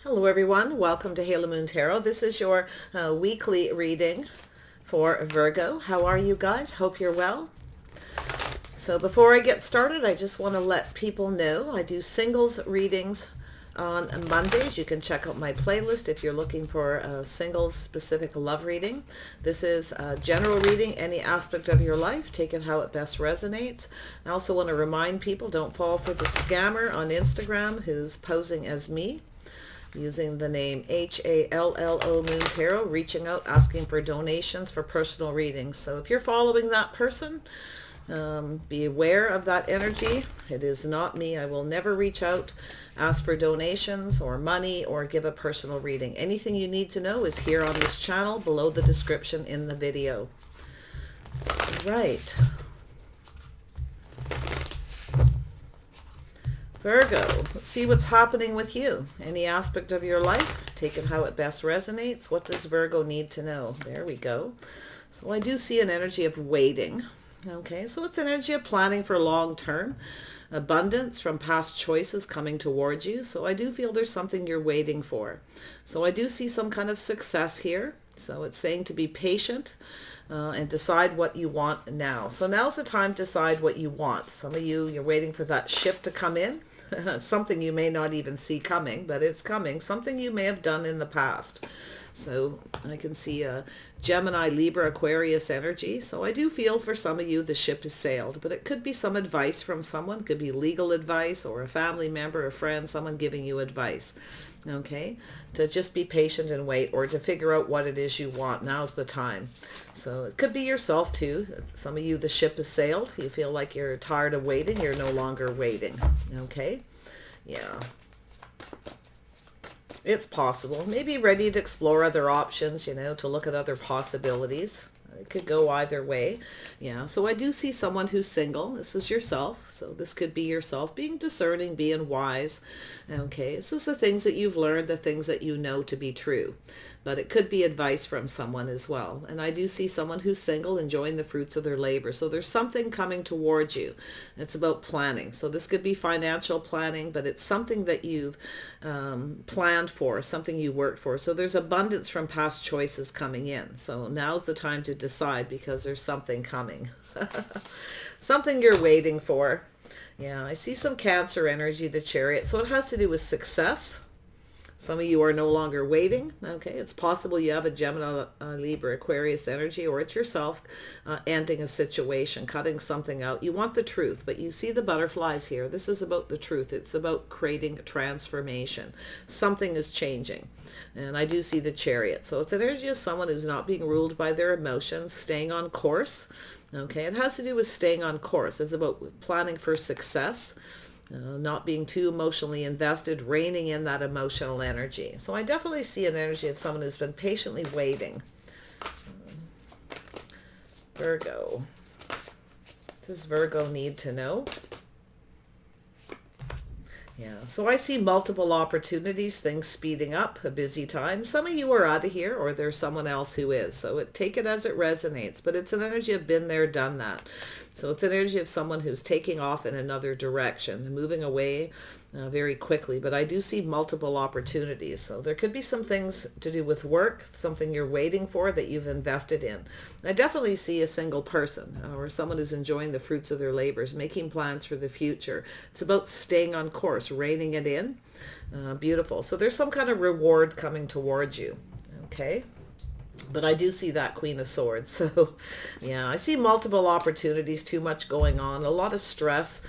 Hello everyone, welcome to Halo Moon Tarot. This is your weekly reading for Virgo. How are you guys? Hope you're well. So before I get started, I just want to let people know I do singles readings on Mondays. You can check out my playlist if you're looking for a singles specific love reading. This is a general reading, any aspect of your life. Take it how it best resonates. I also want to remind people, don't fall for the scammer on Instagram who's posing as me, using the name HALLO Moon Tarot, reaching out, asking for donations for personal readings. So if you're following that person, be aware of that energy. It is not me. I will never reach out, ask for donations or money or give a personal reading. Anything you need to know is here on this channel below the description in the video. Right. Virgo, let's see what's happening with you. Any aspect of your life, take it how it best resonates. What does Virgo need to know? There we go. So I do see an energy of waiting. Okay, so it's an energy of planning for long term. Abundance from past choices coming towards you. So I do feel there's something you're waiting for. So I do see some kind of success here. So it's saying to be patient and decide what you want now. So now's the time to decide what you want. Some of you, you're waiting for that ship to come in. Something you may not even see coming, but it's coming. Something you may have done in the past. So I can see a Gemini, Libra, Aquarius energy. So I do feel for some of you the ship has sailed, but it could be some advice from someone. It could be legal advice or a family member, a friend, someone giving you advice. Okay, to just be patient and wait, or to figure out what it is you want. Now's the time. So it could be yourself too. Some of you, the ship has sailed. You feel like you're tired of waiting. You're no longer waiting. Okay, yeah. It's possible. Maybe ready to explore other options, you know, to look at other possibilities. It could go either way. Yeah, so I do see someone who's single. This is yourself. So this could be yourself being discerning, being wise. Okay, this is the things that you've learned, the things that you know to be true. But it could be advice from someone as well. And I do see someone who's single enjoying the fruits of their labor. So there's something coming towards you. It's about planning. So this could be financial planning, but it's something that you've planned for, something you worked for. So there's abundance from past choices coming in. So now's the time to decide, because there's something coming. Something you're waiting for. Yeah, I see some Cancer energy, the Chariot. So it has to do with success. Some of you are no longer waiting. Okay, it's possible you have a Gemini, Libra, Aquarius energy, or it's yourself ending a situation, cutting something out. You want the truth, but you see the butterflies here. This is about the truth. It's about creating transformation. Something is changing. And I do see the Chariot. So it's an energy of someone who's not being ruled by their emotions, staying on course. Okay, it has to do with staying on course. It's about planning for success. Not being too emotionally invested, reining in that emotional energy. So I definitely see an energy of someone who's been patiently waiting. Virgo. What does Virgo need to know? Yeah, so I see multiple opportunities, things speeding up, a busy time. Some of you are out of here, or there's someone else who is. So take it as it resonates, but it's an energy of been there, done that. So it's an energy of someone who's taking off in another direction, moving away very quickly. But I do see multiple opportunities. So there could be some things to do with work, something you're waiting for that you've invested in. I definitely see a single person or someone who's enjoying the fruits of their labors, making plans for the future. It's about staying on course, reining it in. Beautiful. So there's some kind of reward coming towards you. Okay. But I do see that Queen of Swords. So, yeah, I see multiple opportunities, too much going on, a lot of stress,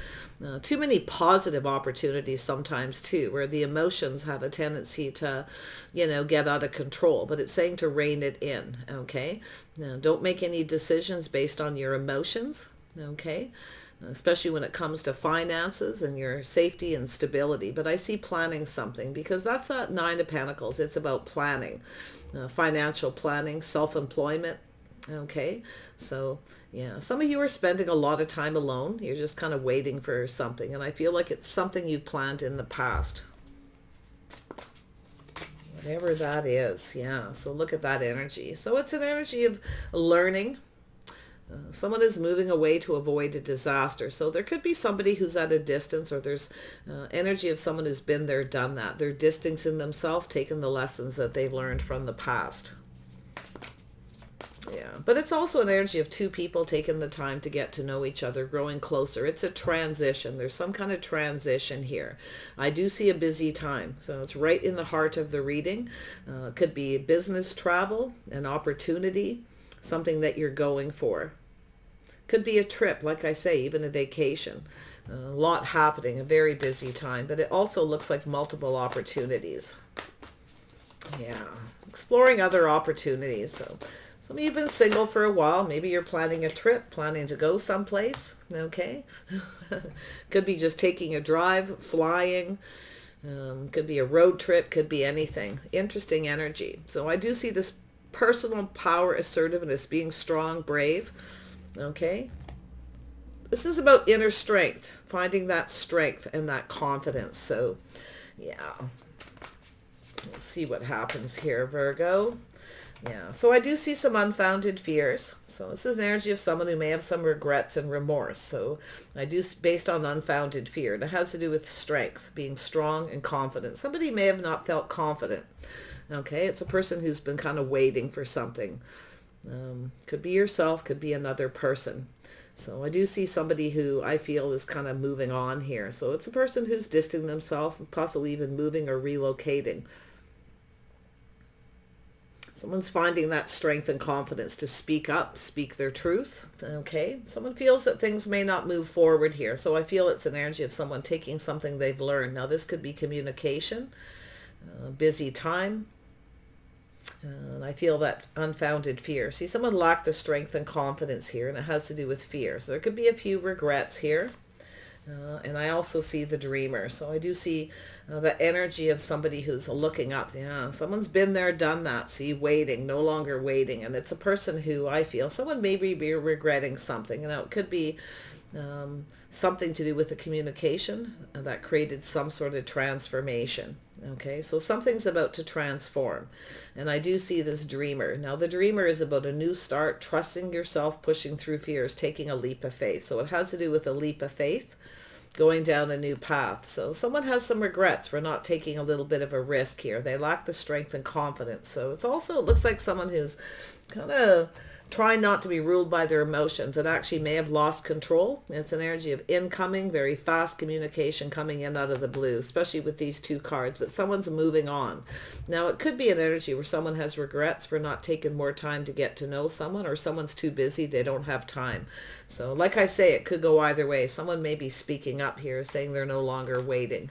too many positive opportunities sometimes, too, where the emotions have a tendency to, you know, get out of control. But it's saying to rein it in, okay? Now, don't make any decisions based on your emotions, okay? Especially when it comes to finances and your safety and stability. But I see planning something, because that's that Nine of Pentacles. It's about planning, financial planning, self-employment. Okay, so yeah, some of you are spending a lot of time alone. You're just kind of waiting for something, and I feel like it's something you've planned in the past. Whatever that is, yeah, so look at that energy. So it's an energy of learning. Someone is moving away to avoid a disaster. So there could be somebody who's at a distance, or there's energy of someone who's been there, done that. They're distancing themselves, taking the lessons that they've learned from the past. Yeah, but it's also an energy of two people taking the time to get to know each other, growing closer. It's a transition. There's some kind of transition here. I do see a busy time. So it's right in the heart of the reading. It could be business travel, an opportunity, something that you're going for. Could be a trip, like I say, even a vacation. A lot happening, a very busy time. But it also looks like multiple opportunities. Yeah, exploring other opportunities. So some of you have been single for a while. Maybe you're planning a trip, planning to go someplace. Okay. Could be just taking a drive, flying. Could be a road trip. Could be anything. Interesting energy. So I do see this personal power, assertiveness, being strong, brave. Okay. This is about inner strength, finding that strength and that confidence. So yeah. We'll see what happens here, Virgo. Yeah, so I do see some unfounded fears. So this is an energy of someone who may have some regrets and remorse. So I do, based on unfounded fear. And it has to do with strength, being strong and confident. Somebody may have not felt confident. Okay, it's a person who's been kind of waiting for something. Could be yourself, could be another person. So I do see somebody who I feel is kind of moving on here. So it's a person who's distancing themselves, possibly even moving or relocating. Someone's finding that strength and confidence to speak up, speak their truth. Okay. Someone feels that things may not move forward here. So I feel it's an energy of someone taking something they've learned. Now this could be communication, busy time. And I feel that unfounded fear. See, someone lacked the strength and confidence here, and it has to do with fear. So there could be a few regrets here. And I also see the dreamer. So I do see the energy of somebody who's looking up. Yeah, someone's been there, done that. See, waiting, no longer waiting. And it's a person who I feel, someone may be regretting something. You know, it could be something to do with the communication that created some sort of transformation. Okay, so something's about to transform. And I do see this dreamer. Now the dreamer is about a new start, trusting yourself, pushing through fears, taking a leap of faith. So it has to do with a leap of faith, going down a new path. So someone has some regrets for not taking a little bit of a risk here. They lack the strength and confidence. So it's also, it looks like someone who's kind of trying not to be ruled by their emotions and actually may have lost control. It's an energy of incoming, very fast communication coming in out of the blue, especially with these two cards, but someone's moving on. Now it could be an energy where someone has regrets for not taking more time to get to know someone, or someone's too busy, they don't have time. So like I say, it could go either way. Someone may be speaking up here, saying they're no longer waiting.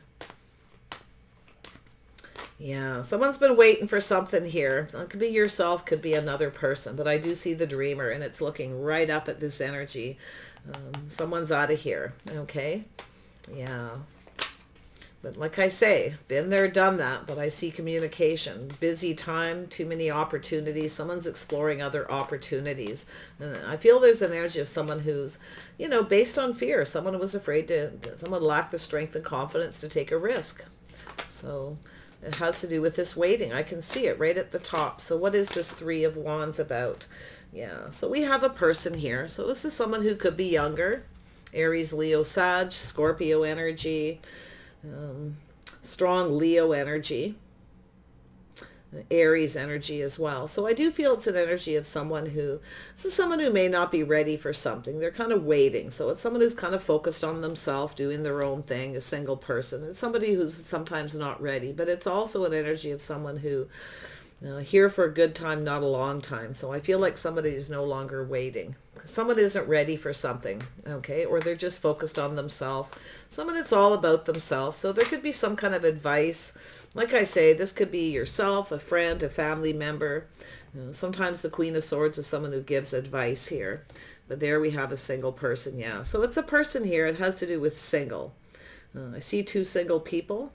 Yeah, someone's been waiting for something here. It could be yourself, could be another person, but I do see the dreamer, and it's looking right up at this energy. Someone's out of here, okay? Yeah. But like I say, been there, done that, but I see communication. Busy time, too many opportunities. Someone's exploring other opportunities. And I feel there's an energy of someone who's, you know, based on fear. Someone was afraid someone lacked the strength and confidence to take a risk. So it has to do with this waiting. I can see it right at the top. So what is this Three of Wands about? Yeah, so we have a person here. So this is someone who could be younger. Aries, Leo, Sag, Scorpio energy, strong Leo energy, Aries energy as well. So I do feel it's an energy of someone who, this is someone who may not be ready for something. They're kind of waiting. So it's someone who's kind of focused on themselves, doing their own thing, a single person. It's somebody who's sometimes not ready, but it's also an energy of someone who, here for a good time, not a long time. So I feel like somebody is no longer waiting. Someone isn't ready for something, okay? Or they're just focused on themselves. Someone that's all about themselves. So there could be some kind of advice. Like I say, this could be yourself, a friend, a family member. Sometimes the Queen of Swords is someone who gives advice here. But there we have a single person, yeah. So it's a person here. It has to do with single. I see two single people.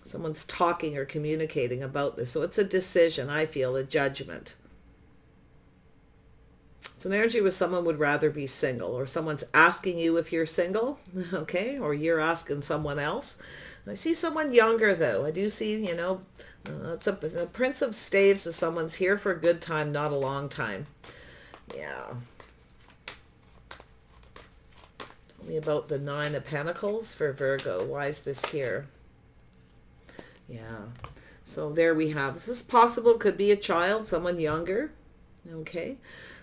Someone's talking or communicating about this. So it's a decision, I feel, a judgment. It's an energy where someone would rather be single, or someone's asking you if you're single, okay, or you're asking someone else. I see someone younger, though. I do see, you know, it's a Prince of Staves is someone's here for a good time, not a long time. Yeah. me about the Nine of Pentacles for Virgo. Why is this here? Yeah. So there we have. This is possible. Could be a child, someone younger. Okay.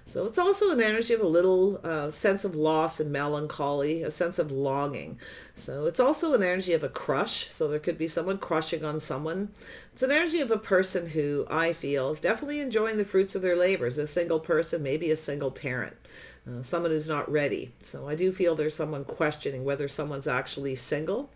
So it's also an energy of a little sense of loss and melancholy, a sense of longing. So it's also an energy of a crush. So there could be someone crushing on someone. It's an energy of a person who I feel is definitely enjoying the fruits of their labors. A single person, maybe a single parent, someone who's not ready. So I do feel there's someone questioning whether someone's actually single.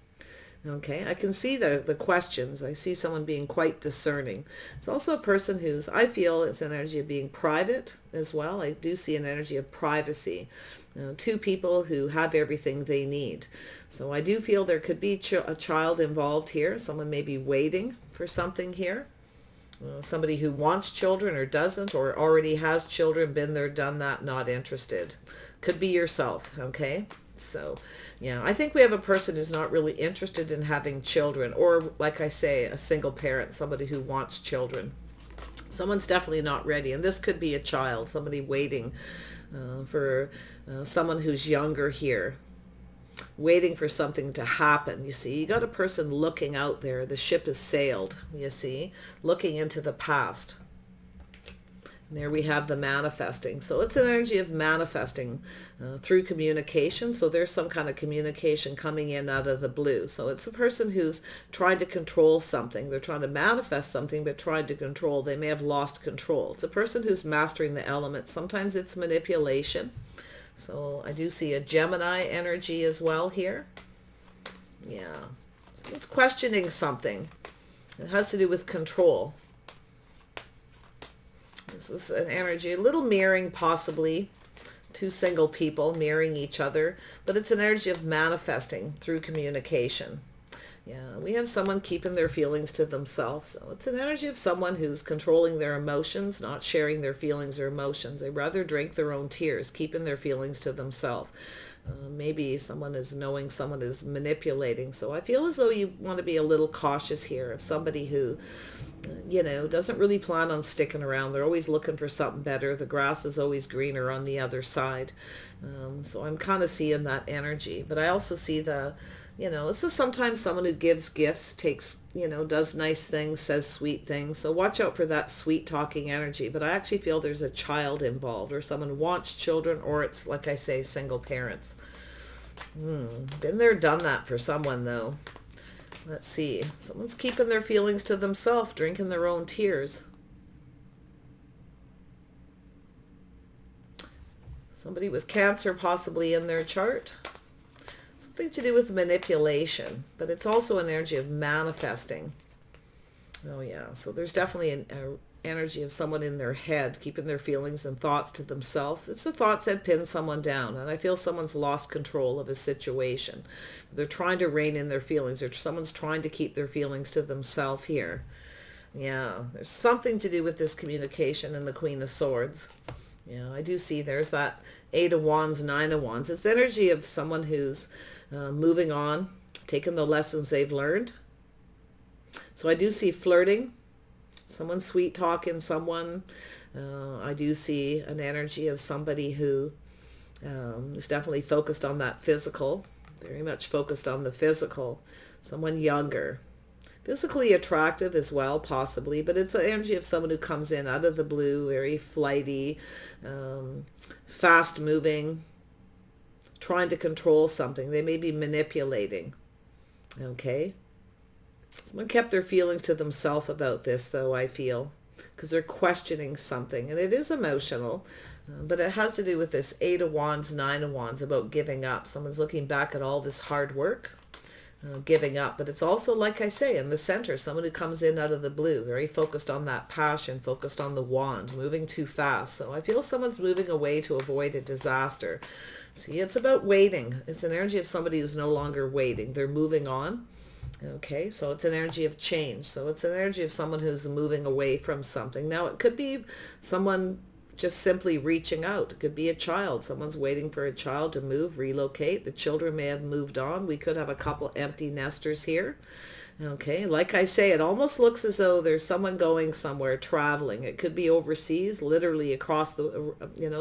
Okay, I can see the questions. I see someone being quite discerning. It's also a person who's, I feel, it's an energy of being private as well. I do see an energy of privacy. Two people who have everything they need. So I do feel there could be a child involved here. Someone may be waiting for something here. Somebody who wants children or doesn't, or already has children, been there, done that, not interested. Could be yourself, okay? So, yeah, I think we have a person who's not really interested in having children, or like I say, a single parent, somebody who wants children. Someone's definitely not ready, and this could be a child, somebody waiting for someone who's younger here, waiting for something to happen. You see, you got a person looking out there. The ship has sailed, you see, looking into the past. And there we have the manifesting. So it's an energy of manifesting through communication. So there's some kind of communication coming in out of the blue. So it's a person who's trying to control something. They're trying to manifest something, but trying to control. They may have lost control. It's a person who's mastering the elements. Sometimes it's manipulation. So I do see a Gemini energy as well here. Yeah. So it's questioning something. It has to do with control. This is an energy, a little mirroring possibly, two single people mirroring each other, but it's an energy of manifesting through communication. Yeah, we have someone keeping their feelings to themselves. So it's an energy of someone who's controlling their emotions, not sharing their feelings or emotions. They rather drink their own tears, keeping their feelings to themselves. Maybe someone is knowing someone is manipulating. So I feel as though you want to be a little cautious here of somebody who, you know, doesn't really plan on sticking around. They're always looking for something better. The grass is always greener on the other side. So I'm kind of seeing that energy. But I also see the, you know, this is sometimes someone who gives gifts, takes, you know, does nice things, says sweet things. So watch out for that sweet talking energy. But I actually feel there's a child involved, or someone wants children, or it's, like I say, single parents. Been there, done that for someone, though. Let's see. Someone's keeping their feelings to themselves, drinking their own tears. Somebody with Cancer possibly in their chart. Something to do with manipulation, but it's also an energy of manifesting. Oh yeah, so there's definitely an energy of someone in their head keeping their feelings and thoughts to themselves. It's the thoughts that pin someone down, and I feel someone's lost control of a situation. They're trying to rein in their feelings, or someone's trying to keep their feelings to themselves here. Yeah, there's something to do with this communication and the Queen of Swords. Yeah, I do see there's that Eight of Wands, Nine of Wands. It's the energy of someone who's moving on, taking the lessons they've learned. So I do see flirting, someone sweet talking someone. I do see an energy of somebody who is definitely focused on that physical, very much focused on the physical. Someone younger, physically attractive as well, possibly, but it's an energy of someone who comes in out of the blue, very flighty, fast moving, trying to control something. They may be manipulating. Okay. Someone kept their feelings to themselves about this, though, I feel, because they're questioning something, and it is emotional, but it has to do with this Eight of Wands, Nine of Wands, about giving up. Someone's looking back at all this hard work, giving up, but it's also, like I say, in the center, someone who comes in out of the blue, very focused on that passion, focused on the wand, moving too fast. So I feel someone's moving away to avoid a disaster. See, it's about waiting. It's an energy of somebody who's no longer waiting. They're moving on. Okay, so it's an energy of change. So it's an energy of someone who's moving away from something. Now, it could be someone just simply reaching out. It could be a child. Someone's waiting for a child to move, relocate. The children may have moved on. We could have a couple empty nesters here. Okay, like I say, it almost looks as though there's someone going somewhere, traveling. It could be overseas, literally across the,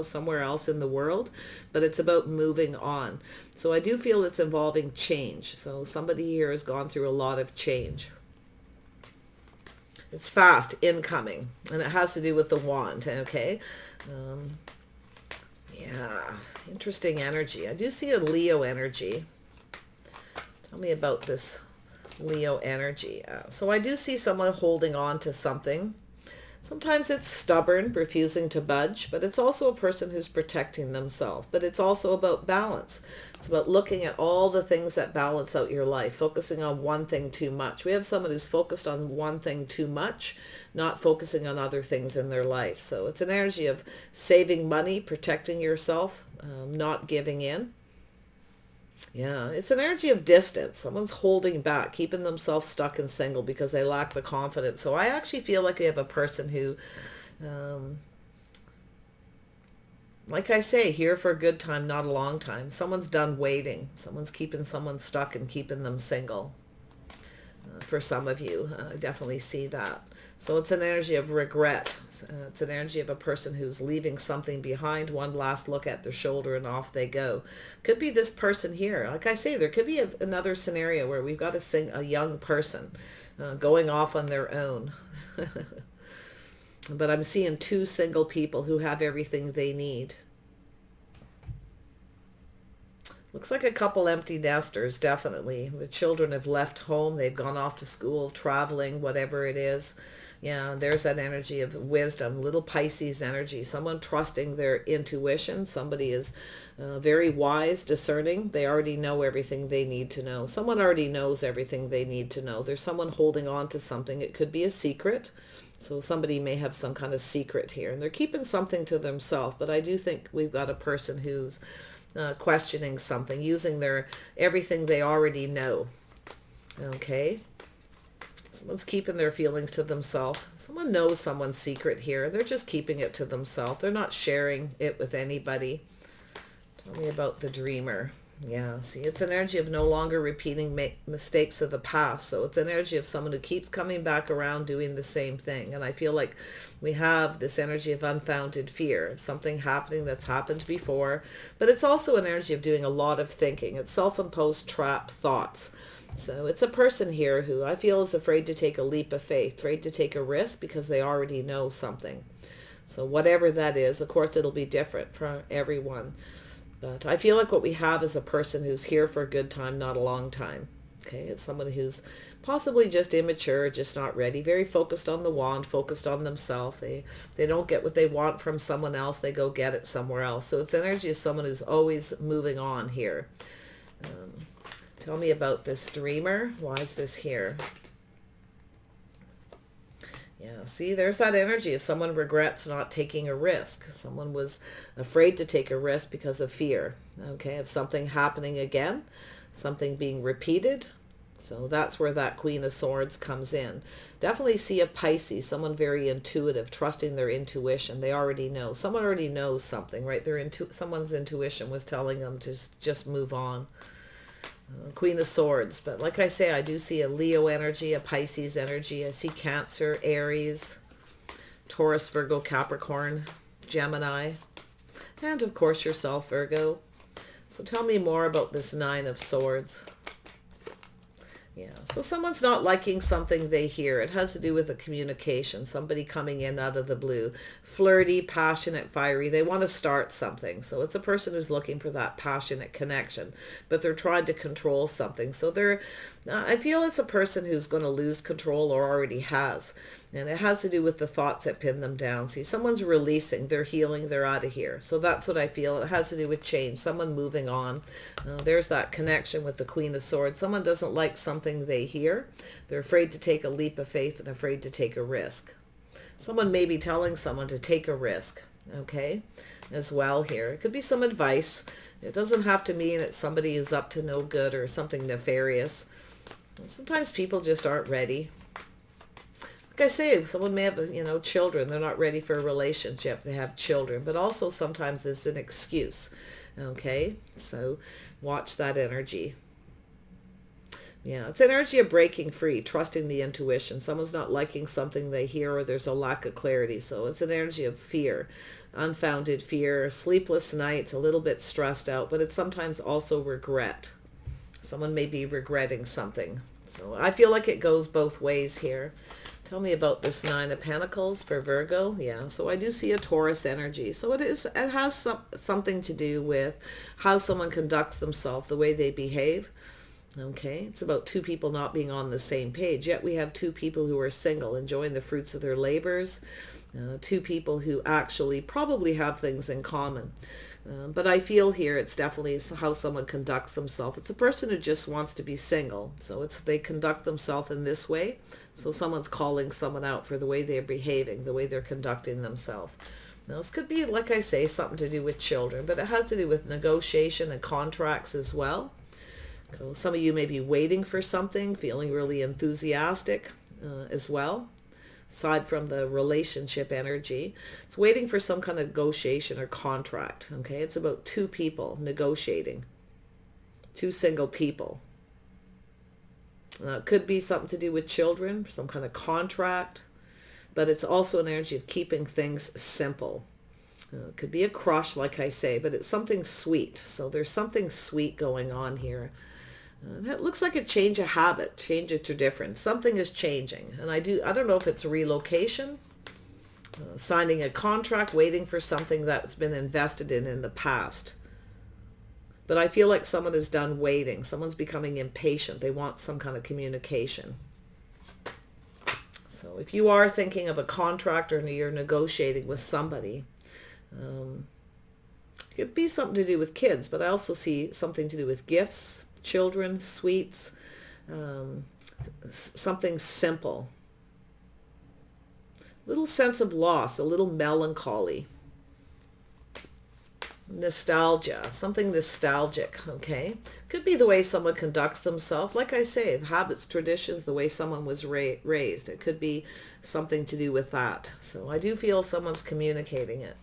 somewhere else in the world, but it's about moving on. So I do feel it's involving change. So somebody here has gone through a lot of change. It's fast, incoming, and it has to do with the wand, okay? Um, yeah, interesting energy. I do see a Leo energy. Tell me about this Leo energy. So I do see someone holding on to something. Sometimes it's stubborn, refusing to budge, but it's also a person who's protecting themselves. But it's also about balance. It's about looking at all the things that balance out your life, focusing on one thing too much. We have someone who's focused on one thing too much, not focusing on other things in their life. So it's an energy of saving money, protecting yourself, not giving in. Yeah, it's an energy of distance. Someone's holding back, keeping themselves stuck and single because they lack the confidence. So I actually feel like we have a person who, um, like I say, here for a good time, not a long time. Someone's done waiting. Someone's keeping someone stuck and keeping them single. For some of you, I definitely see that. So it's an energy of regret. It's an energy of a person who's leaving something behind, one last look at their shoulder, and off they go. Could be this person here. Like I say, there could be another scenario where we've got a young person going off on their own. But I'm seeing two single people who have everything they need. Looks like a couple empty nesters, definitely. The children have left home. They've gone off to school, traveling, whatever it is. Yeah, there's that energy of wisdom, little Pisces energy. Someone trusting their intuition. Somebody is very wise, discerning. They already know everything they need to know. Someone already knows everything they need to know. There's someone holding on to something. It could be a secret. So somebody may have some kind of secret here. And they're keeping something to themselves. But I do think we've got a person who's questioning something, using everything they already know. Okay, someone's keeping their feelings to themselves. Someone knows someone's secret here. They're just keeping it to themselves. They're not sharing it with anybody. Tell me about the dreamer. Yeah, see, it's an energy of no longer repeating mistakes of the past. So it's an energy of someone who keeps coming back around doing the same thing. And I feel like we have this energy of unfounded fear, something happening that's happened before. But it's also an energy of doing a lot of thinking. It's self-imposed trap thoughts. So it's a person here who I feel is afraid to take a leap of faith, afraid to take a risk because they already know something. So whatever that is, of course, it'll be different for everyone. But I feel like what we have is a person who's here for a good time, not a long time. Okay, it's someone who's possibly just immature, just not ready, very focused on the wand, focused on themselves. They don't get what they want from someone else, they go get it somewhere else. So it's energy of someone who's always moving on here. Tell me about this dreamer. Why is this here? Yeah, see, there's that energy of someone regrets not taking a risk. Someone was afraid to take a risk because of fear, okay, of something happening again, something being repeated. So that's where that Queen of Swords comes in. Definitely see a Pisces, someone very intuitive, trusting their intuition. They already know. Someone already knows something, right? Someone's intuition was telling them to just move on. Queen of Swords. But like I say, I do see a Leo energy, a Pisces energy. I see Cancer, Aries, Taurus, Virgo, Capricorn, Gemini, and of course yourself, Virgo. So tell me more about this Nine of Swords. Yeah, so someone's not liking something they hear. It has to do with a communication, somebody coming in out of the blue. Flirty, passionate, fiery. They want to start something. So it's a person who's looking for that passionate connection, but they're trying to control something. So I feel it's a person who's going to lose control or already has. And it has to do with the thoughts that pin them down. See, someone's releasing, they're healing, they're out of here. So that's what I feel. It has to do with change, someone moving on. There's that connection with the Queen of Swords. Someone doesn't like something they hear. They're afraid to take a leap of faith and afraid to take a risk. Someone may be telling someone to take a risk, okay, as well here. It could be some advice. It doesn't have to mean it's somebody who's up to no good or something nefarious. Sometimes people just aren't ready. Like I say, someone may have, children. They're not ready for a relationship. They have children. But also sometimes it's an excuse. Okay? So watch that energy. Yeah, it's energy of breaking free, trusting the intuition. Someone's not liking something they hear, or there's a lack of clarity. So it's an energy of fear, unfounded fear, sleepless nights, a little bit stressed out, but it's sometimes also regret. Someone may be regretting something. So I feel like it goes both ways here. Tell me about this Nine of Pentacles for Virgo. Yeah, so I do see a Taurus energy. So it has something to do with how someone conducts themselves, the way they behave. Okay, it's about two people not being on the same page. Yet we have two people who are single, enjoying the fruits of their labors. Two people who actually probably have things in common. But I feel here it's definitely how someone conducts themselves. It's a person who just wants to be single. So they conduct themselves in this way. So someone's calling someone out for the way they're behaving, the way they're conducting themselves. Now, this could be, like I say, something to do with children, but it has to do with negotiation and contracts as well. So some of you may be waiting for something, feeling really enthusiastic as well. Aside from the relationship energy, it's waiting for some kind of negotiation or contract. Okay, it's about two people negotiating, two single people. It could be something to do with children, some kind of contract, but it's also an energy of keeping things simple. It could be a crush, like I say, but it's something sweet. So there's something sweet going on here. It looks like a change of habit, change of tradition. Something is changing. And I don't know if it's relocation, signing a contract, waiting for something that's been invested in the past. But I feel like someone is done waiting. Someone's becoming impatient. They want some kind of communication. So if you are thinking of a contract or you're negotiating with somebody, it could be something to do with kids, but I also see something to do with gifts, children, sweets, something simple. Little sense of loss, a little melancholy. Nostalgia, something nostalgic, okay? Could be the way someone conducts themselves. Like I say, habits, traditions, the way someone was raised. It could be something to do with that. So I do feel someone's communicating it.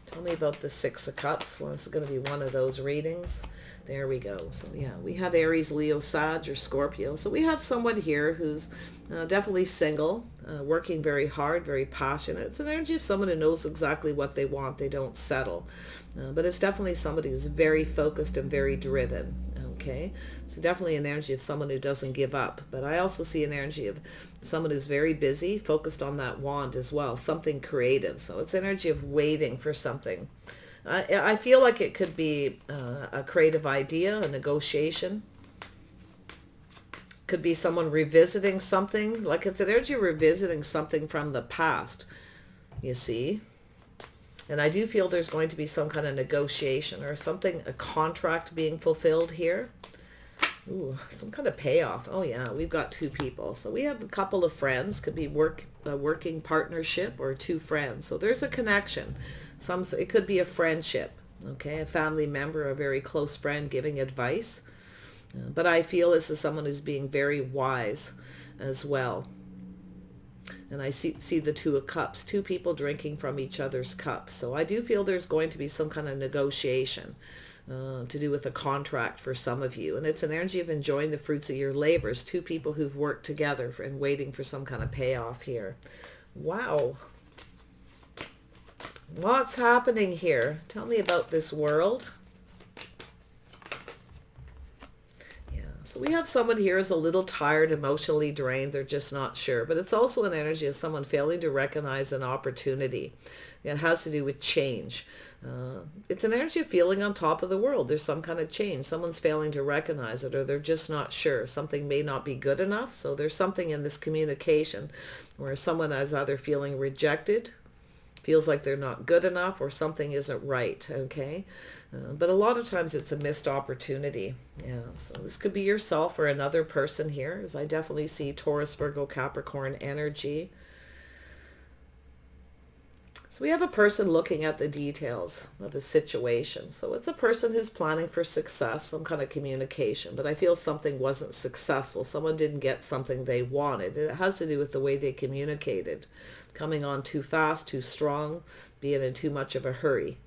Tell me about the Six of Cups. Well, this is going to be one of those readings. There we go. So yeah, we have Aries, Leo, Sag, or Scorpio. So we have someone here who's definitely single, working very hard, very passionate. It's an energy of someone who knows exactly what they want. They don't settle. But it's definitely somebody who's very focused and very driven. Okay, so definitely an energy of someone who doesn't give up. But I also see an energy of someone who's very busy, focused on that wand as well, something creative. So it's energy of waiting for something. I feel like it could be a creative idea, a negotiation. Could be someone revisiting something, like it's an energy of revisiting something from the past, you see. And I do feel there's going to be some kind of negotiation or something, a contract being fulfilled here. Ooh, some kind of payoff. Oh yeah, we've got two people. So we have a couple of friends, could be a working partnership or two friends. So there's a connection. It could be a friendship, okay? A family member, a very close friend giving advice. But I feel this is someone who's being very wise as well. And I see the Two of Cups, two people drinking from each other's cups. So I do feel there's going to be some kind of negotiation to do with a contract for some of you. And it's an energy of enjoying the fruits of your labors. Two people who've worked together and waiting for some kind of payoff here. Wow. What's happening here? Tell me about this world. So we have someone here who's a little tired, emotionally drained. They're just not sure. But it's also an energy of someone failing to recognize an opportunity. It has to do with change. It's an energy of feeling on top of the world. There's some kind of change. Someone's failing to recognize it, or they're just not sure. Something may not be good enough. So there's something in this communication where someone is either feeling rejected, feels like they're not good enough, or something isn't right, okay? But a lot of times it's a missed opportunity. Yeah, so this could be yourself or another person here, as I definitely see Taurus, Virgo, Capricorn energy. So we have a person looking at the details of a situation. So it's a person who's planning for success, some kind of communication, but I feel something wasn't successful. Someone didn't get something they wanted. It has to do with the way they communicated, coming on too fast, too strong, being in too much of a hurry.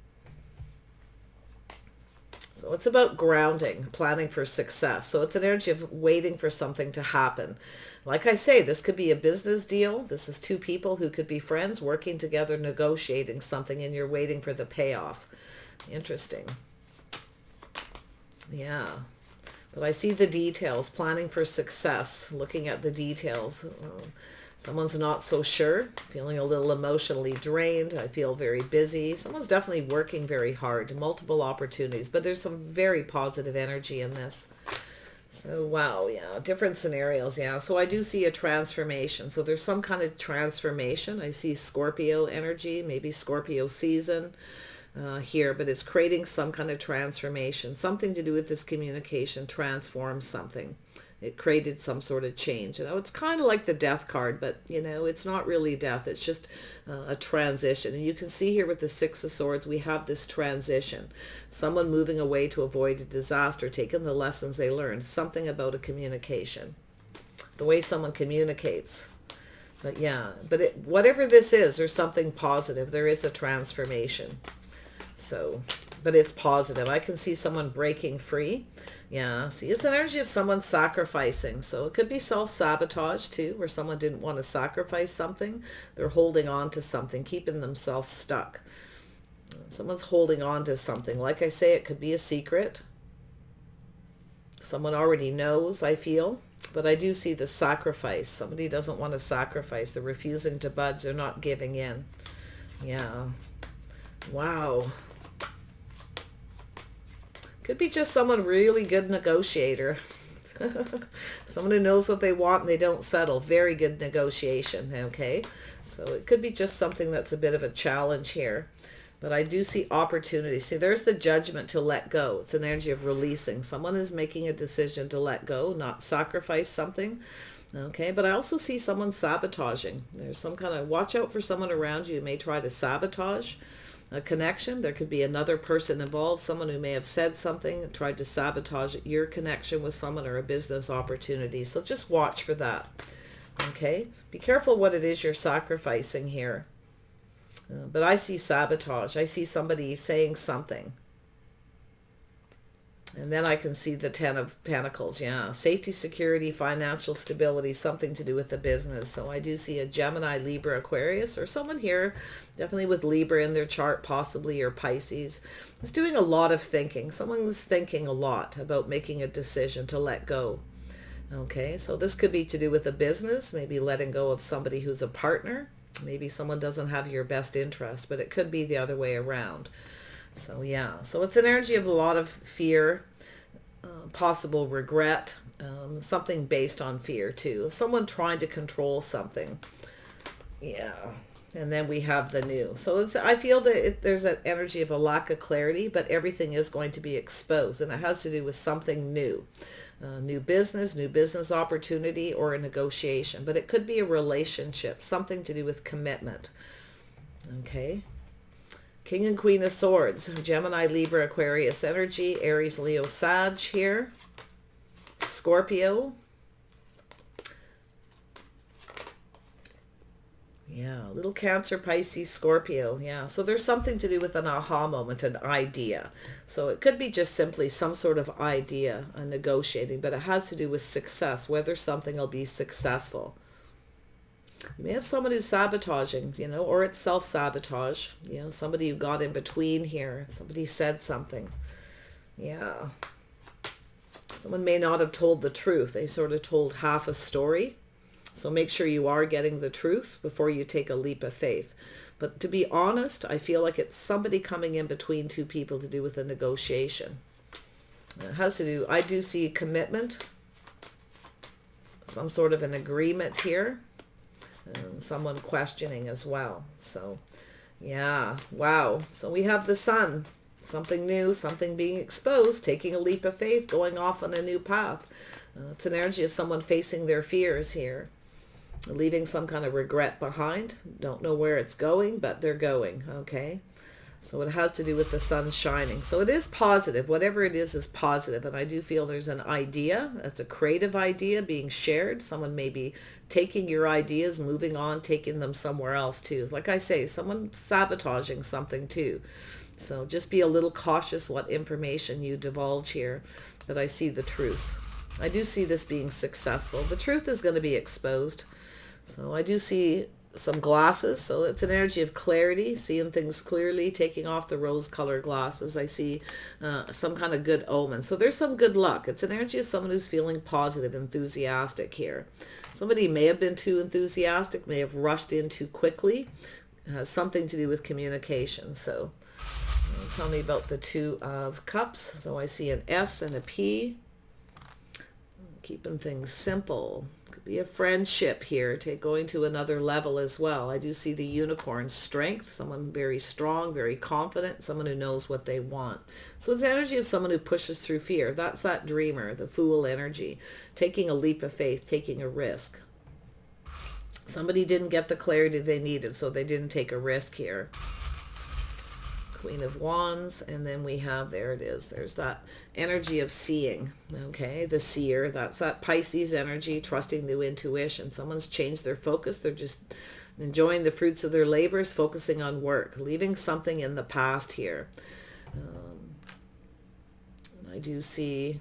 So it's about grounding, planning for success. So it's an energy of waiting for something to happen. Like I say, this could be a business deal. This is two people who could be friends working together, negotiating something, and you're waiting for the payoff. Interesting. Yeah. But I see the details, planning for success, looking at the details. Someone's not so sure, feeling a little emotionally drained. I feel very busy. Someone's definitely working very hard, multiple opportunities, but there's some very positive energy in this. So, wow, yeah, different scenarios, yeah. So I do see a transformation. So there's some kind of transformation. I see Scorpio energy, maybe Scorpio season here, but it's creating some kind of transformation. Something to do with this communication transforms something. It created some sort of change. You know, it's kind of like the death card, but, you know, it's not really death. It's just a transition. And you can see here with the Six of Swords, we have this transition. Someone moving away to avoid a disaster, taking the lessons they learned. Something about a communication. The way someone communicates. But yeah, but whatever this is, there's something positive. There is a transformation. So, but it's positive. I can see someone breaking free. Yeah, see, it's an energy of someone sacrificing. So it could be self-sabotage too, where someone didn't want to sacrifice something. They're holding on to something, keeping themselves stuck. Someone's holding on to something. Like I say, it could be a secret. Someone already knows, I feel. But I do see the sacrifice. Somebody doesn't want to sacrifice. They're refusing to budge. They're not giving in. Yeah. Wow. Could be just someone really good negotiator. Someone who knows what they want and they don't settle. Very good negotiation, okay? So it could be just something that's a bit of a challenge here. But I do see opportunity. See, there's the judgment to let go. It's an energy of releasing. Someone is making a decision to let go, not sacrifice something. Okay, but I also see someone sabotaging. There's some kind of, watch out for someone around you who may try to sabotage a connection. There could be another person involved, someone who may have said something, tried to sabotage your connection with someone or a business opportunity. So just watch for that. Okay, be careful what it is you're sacrificing here. But I see sabotage. I see somebody saying something. And then I can see the Ten of Pentacles. Yeah, safety, security, financial stability, something to do with the business. So I do see a Gemini, Libra, Aquarius, or someone here, definitely with Libra in their chart, possibly, or Pisces, is doing a lot of thinking. Someone's thinking a lot about making a decision to let go. Okay, so this could be to do with a business, maybe letting go of somebody who's a partner. Maybe someone doesn't have your best interest, but it could be the other way around. So yeah, so it's an energy of a lot of fear, possible regret, something based on fear too. Someone trying to control something. Yeah. And then we have the new. So I feel that there's an energy of a lack of clarity, but everything is going to be exposed. And it has to do with something new. New business opportunity, or a negotiation. But it could be a relationship, something to do with commitment. Okay. King and Queen of Swords, Gemini, Libra, Aquarius energy, Aries, Leo, Sag here, Scorpio. Yeah, little Cancer, Pisces, Scorpio. Yeah, so there's something to do with an aha moment, an idea. So it could be just simply some sort of idea, a negotiating, but it has to do with success, whether something will be successful. You may have someone who's sabotaging, you know, or it's self-sabotage. You know, somebody who got in between here. Somebody said something. Yeah. Someone may not have told the truth. They sort of told half a story. So make sure you are getting the truth before you take a leap of faith. But to be honest, I feel like it's somebody coming in between two people to do with a negotiation. It has to do, I do see commitment. Some sort of an agreement here. And someone questioning as well. So yeah, wow. So we have the Sun, something new, something being exposed, taking a leap of faith, going off on a new path. It's an energy of someone facing their fears here, leaving some kind of regret behind. Don't know where it's going, but they're going. Okay, so it has to do with the sun shining. So it is positive. Whatever it is positive. And I do feel there's an idea. That's a creative idea being shared. Someone may be taking your ideas, moving on, taking them somewhere else too. Like I say, someone sabotaging something too. So just be a little cautious what information you divulge here. But I see the truth. I do see this being successful. The truth is going to be exposed. So I do see some glasses. So it's an energy of clarity, seeing things clearly, taking off the rose-colored glasses. I see some kind of good omen. So there's some good luck. It's an energy of someone who's feeling positive, enthusiastic here. Somebody may have been too enthusiastic, may have rushed in too quickly. It has something to do with communication. So tell me about the Two of Cups. So I see an S and a P. Keeping things simple. Could be a friendship here, going to another level as well. I do see the unicorn, strength, someone very strong, very confident, someone who knows what they want. So it's the energy of someone who pushes through fear. That's that dreamer, the fool energy, taking a leap of faith, taking a risk. Somebody didn't get the clarity they needed, so they didn't take a risk here. Queen of Wands, and then we have, there it is, there's that energy of seeing, okay, the seer. That's that Pisces energy, trusting new intuition. Someone's changed their focus. They're just enjoying the fruits of their labors, focusing on work, leaving something in the past here. I do see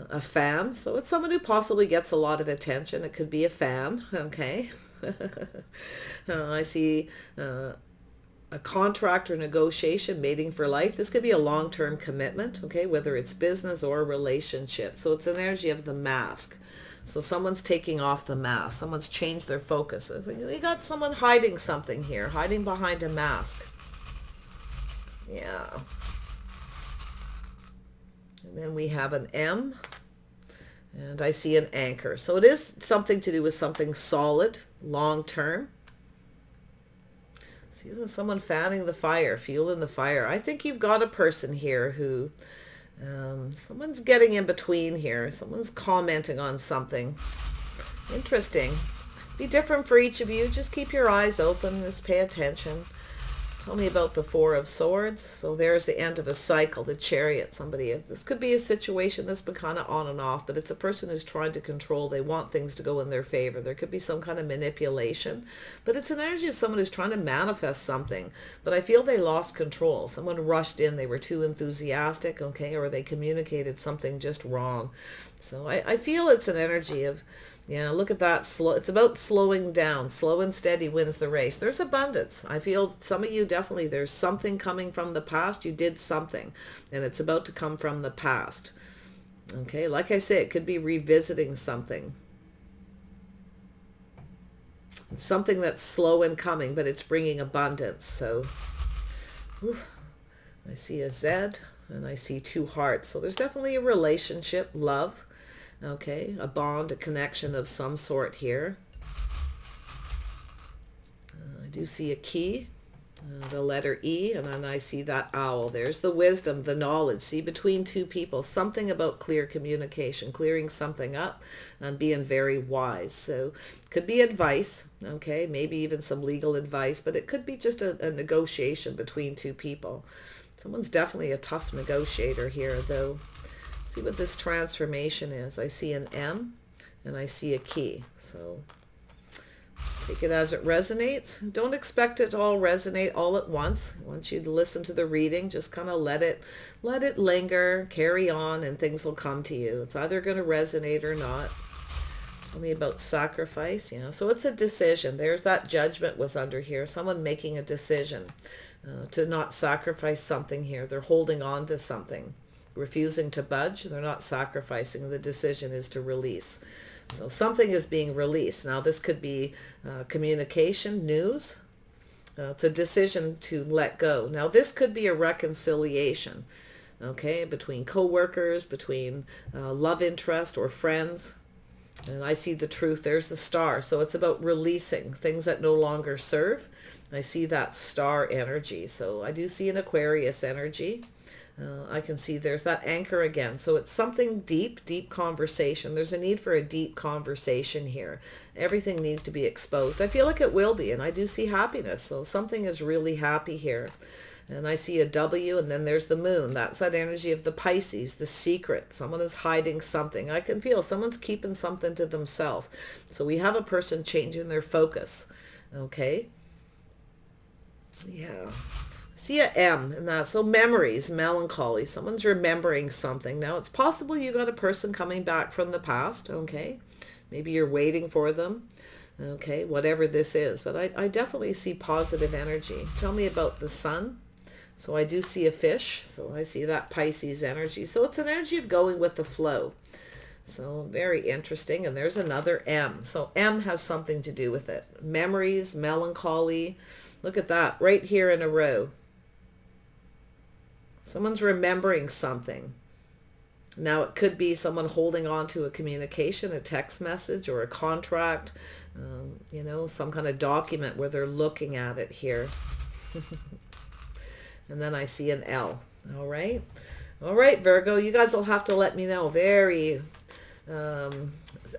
a fan, so it's someone who possibly gets a lot of attention. It could be a fan, okay. I see a contract or negotiation, mating for life. This could be a long-term commitment, okay, whether it's business or a relationship. So it's an energy of the mask. So someone's taking off the mask. Someone's changed their focus. You got someone hiding something here, hiding behind a mask. Yeah. And then we have an M, and I see an anchor. So it is something to do with something solid, long-term. See, someone fanning the fire, fueling the fire. I think you've got a person here who, someone's getting in between here. Someone's commenting on something. Interesting. Be different for each of you. Just keep your eyes open. Just pay attention. Tell me about the Four of Swords. So there's the end of a cycle, the Chariot. Somebody, this could be a situation that's been kind of on and off, but it's a person who's trying to control. They want things to go in their favor. There could be some kind of manipulation, but it's an energy of someone who's trying to manifest something, but I feel they lost control. Someone rushed in. They were too enthusiastic, okay, or they communicated something just wrong. So I feel it's an energy of, yeah, look at that. Slow. It's about slowing down. Slow and steady wins the race. There's abundance. I feel some of you definitely, there's something coming from the past. You did something, and it's about to come from the past. Okay, like I say, it could be revisiting something. It's something that's slow in coming, but it's bringing abundance. So, I see a Z, and I see two hearts. So there's definitely a relationship, love. Okay, a bond, a connection of some sort here. I do see a key, the letter E, and then I see that owl. There's the wisdom, the knowledge. See, between two people, something about clear communication, clearing something up and being very wise. So could be advice, okay, maybe even some legal advice, but it could be just a negotiation between two people. Someone's definitely a tough negotiator here, though. See what this transformation is. I see an M and I see a key. So take it as it resonates. Don't expect it to all resonate all at once. I want you to listen to the reading. Just kind of let it linger, carry on, and things will come to you. It's either going to resonate or not. Tell me about sacrifice. Yeah, so it's a decision. There's that judgment was under here. Someone making a decision to not sacrifice something here. They're holding on to something. Refusing to budge. They're not sacrificing. The decision is to release. So something is being released. Now this could be communication, news. It's a decision to let go. Now this could be a reconciliation, okay, between co-workers, between love interest or friends. And I see the truth. There's the star. So it's about releasing things that no longer serve. I see that star energy. So I do see an Aquarius energy. I can see there's that anchor again. So it's something deep, deep conversation. There's a need for a deep conversation here. Everything needs to be exposed. I feel like it will be, and I do see happiness. So something is really happy here. And I see a W, and then there's the moon. That's that energy of the Pisces, the secret. Someone is hiding something. I can feel someone's keeping something to themselves. So we have a person changing their focus. Okay. Yeah. See a M in that. So memories, melancholy. Someone's remembering something. Now, it's possible you got a person coming back from the past, okay? Maybe you're waiting for them, okay? Whatever this is. But I definitely see positive energy. Tell me about the sun. So I do see a fish. So I see that Pisces energy. So it's an energy of going with the flow. So very interesting. And there's another M. So M has something to do with it. Memories, melancholy. Look at that right here in a row. Someone's remembering something. Now, it could be someone holding on to a communication, a text message, or a contract, you know, some kind of document where they're looking at it here. And then I see an L. All right. All right, Virgo, you guys will have to let me know.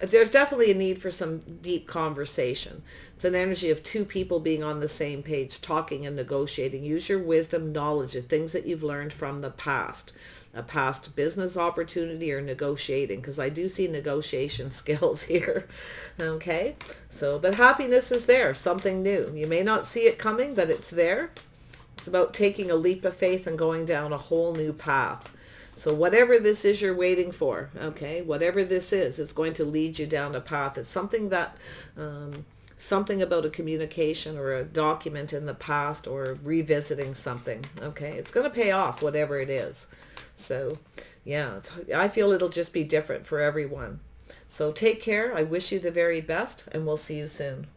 There's definitely a need for some deep conversation. It's an energy of two people being on the same page, talking and negotiating. Use your wisdom, knowledge, the things that you've learned from the past, a past business opportunity or negotiating, because I do see negotiation skills here. Okay, so, but happiness is there, something new. You may not see it coming, but it's there. It's about taking a leap of faith and going down a whole new path. So whatever this is you're waiting for, okay, whatever this is, it's going to lead you down a path. It's something that, something about a communication or a document in the past or revisiting something, okay? It's going to pay off, whatever it is. So, yeah, I feel it'll just be different for everyone. So take care. I wish you the very best, and we'll see you soon.